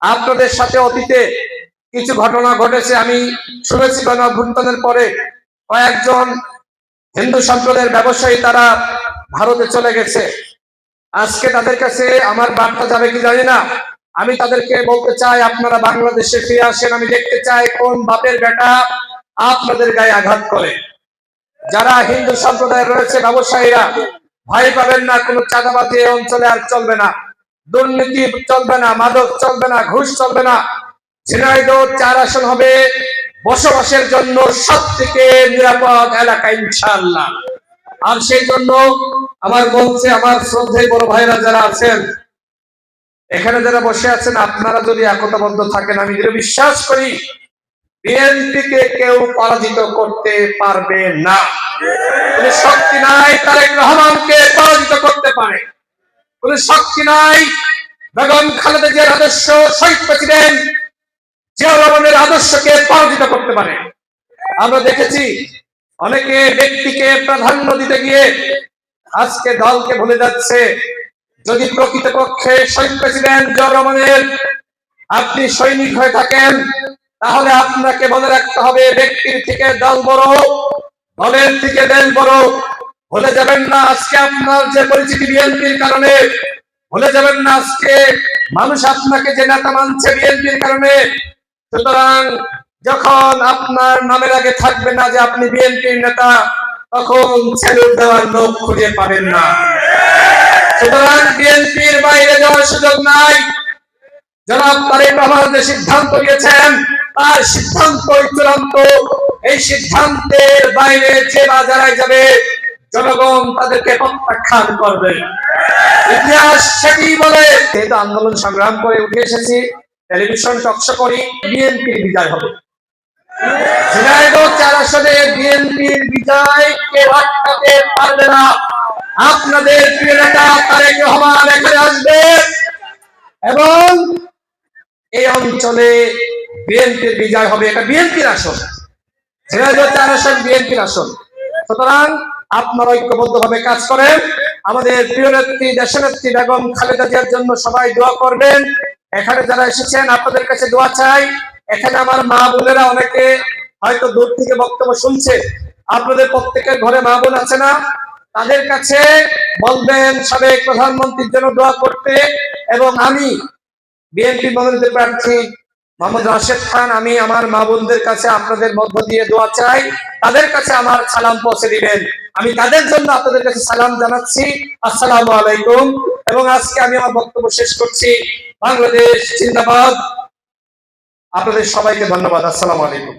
আপনাদের সাথে অতীতে কিছু ঘটনা ঘটেছে। আমি শুনেছি গণঅভ্যুত্থানের পরে কয়েকজন হিন্দু সম্প্রদায়ের ব্যবসায়ী তারা ভারতে চলে গেছে। আজকে তাদের কাছে আমার বার্তা যাবে কি জানি না। আমি তাদেরকে বলতে চাই, আপনারা বাংলাদেশে ফিরে আসেন। আমি দেখতে চাই কোন বাপের বেটা আপনাদের গায়ে আঘাত করে। যারা হিন্দু সম্প্রদায়ের রয়েছে ব্যবসায়ীরা, ভয় পাবেন না। কোনো চাঁদাবাজি এই অঞ্চলে আর চলবে না, দুর্নীতি চলবে না, মাদক চলবে না, ঘুষ চলবে না। ঝিনাইদহ 4 আসন হবে বসবাসের জন্য সবথেকে নিরাপদ এলাকা ইনশাআল্লাহ। আর সেই জন্য আমার মঞ্চে আমার শ্রদ্ধেয় বড় ভাইরা যারা আছেন, এখানে যারা বসে আছেন, আপনারা যদি একতাবদ্ধ থাকেন, আমি দৃঢ় বিশ্বাস করি বিএনপিকে কেউ পরাজিত করতে পারবে না। কোন শক্তি নাই তারেক রহমানকে পরাজিত করতে পারে, কোন শক্তি নাই বেগম খালেদা জিয়ার আদর্শ, শহীদ প্রেসিডেন্ট জিয়াউর রহমানের আদর্শকে পরাজিত করতে পারে। আমরা দেখেছি অনেকে ব্যক্তিকে প্রাধান্য দিতে গিয়ে আজকে দলকে ভুলে যাচ্ছে। যদি প্রকৃতপক্ষে শহীদ প্রেসিডেন্ট জিয়াউর রহমানের আপনি সৈনিক হয়ে থাকেন, তাহলে আপনাকে মনে রাখতে হবে ব্যক্তির থেকে দল বড়, দলের থেকে দেশ বড়। ভুলে যাবেন না আজকে আপনার যে পরিচিতি বিএনপির কারণে, ভুলে যাবেন না আজকে মানুষ আপনাকে যে নেতা মানছে বিএনপির কারণে। সুতরাং যখন আপনার নামের আগে থাকবে না যে আপনি বিএনপির নেতা, তখন স্যালুট দেওয়ার লোক খুঁজে পাবেন না। সুতরাং বিএনপির বাইরে যাওয়ার সুযোগ নাই। জনাব তারেক রহমান যে সিদ্ধান্ত নিয়েছেন, তার সিদ্ধান্তই চূড়ান্ত। এই সিদ্ধান্তের বাইরে যে বাজারে যাবে, জনগণ তাদেরকে প্রত্যাখ্যান করবে। ইতিহাস সেটি বলে। যেহেতু আন্দোলন সংগ্রাম করে উঠে এসেছি, টেলিভিশন টকশো করি, বিএনপির বিজয় হবে। ঝিনাইদহ 4 আসনে বিএনপির বিজয় কেউ আটকাতে পারবে না। আপনাদের প্রিয় নেতা তারেক রহমান এখানে আসবে এবং এই অঞ্চলে বিএনপির বিজয় হবে। এটা বিএনপির আসন, ঝিনাইদহ 4 আসন বিএনপির আসন। সুতরাং আপনারা ঐক্যবদ্ধভাবে কাজ করেন। আমাদের প্রিয় নেত্রী, দেশনেত্রী বেগম খালেদা জিয়ার জন্য সবাই দোয়া করবেন। এখানে যারা এসেছেন আপনাদের কাছে দোয়া চাই। এখানে আমার মা বোনেরা অনেকে হয়তো দূর থেকে বক্তব্য শুনছে, আপনাদের প্রত্যেকের ঘরে মা বোন আছে না? তাদের কাছে বলবেন সাবেক প্রধানমন্ত্রীর জন্য দোয়া করতে। এবং আমি বিএনপি মনোনীত প্রার্থী মোহাম্মদ রাশেদ খান, আমি আমার মা বোনদের কাছে আপনাদের মধ্য দিয়ে দোয়া চাই। তাদের কাছে আমার সালাম পৌঁছে দিবেন। আমি তাদের জন্য আপনাদের কাছে সালাম জানাচ্ছি। আসসালামু আলাইকুম। এবং আজকে আমি আমার বক্তব্য শেষ করছি। বাংলাদেশ জিন্দাবাদ। আপনাদের সবাইকে ধন্যবাদ। আসসালামু আলাইকুম।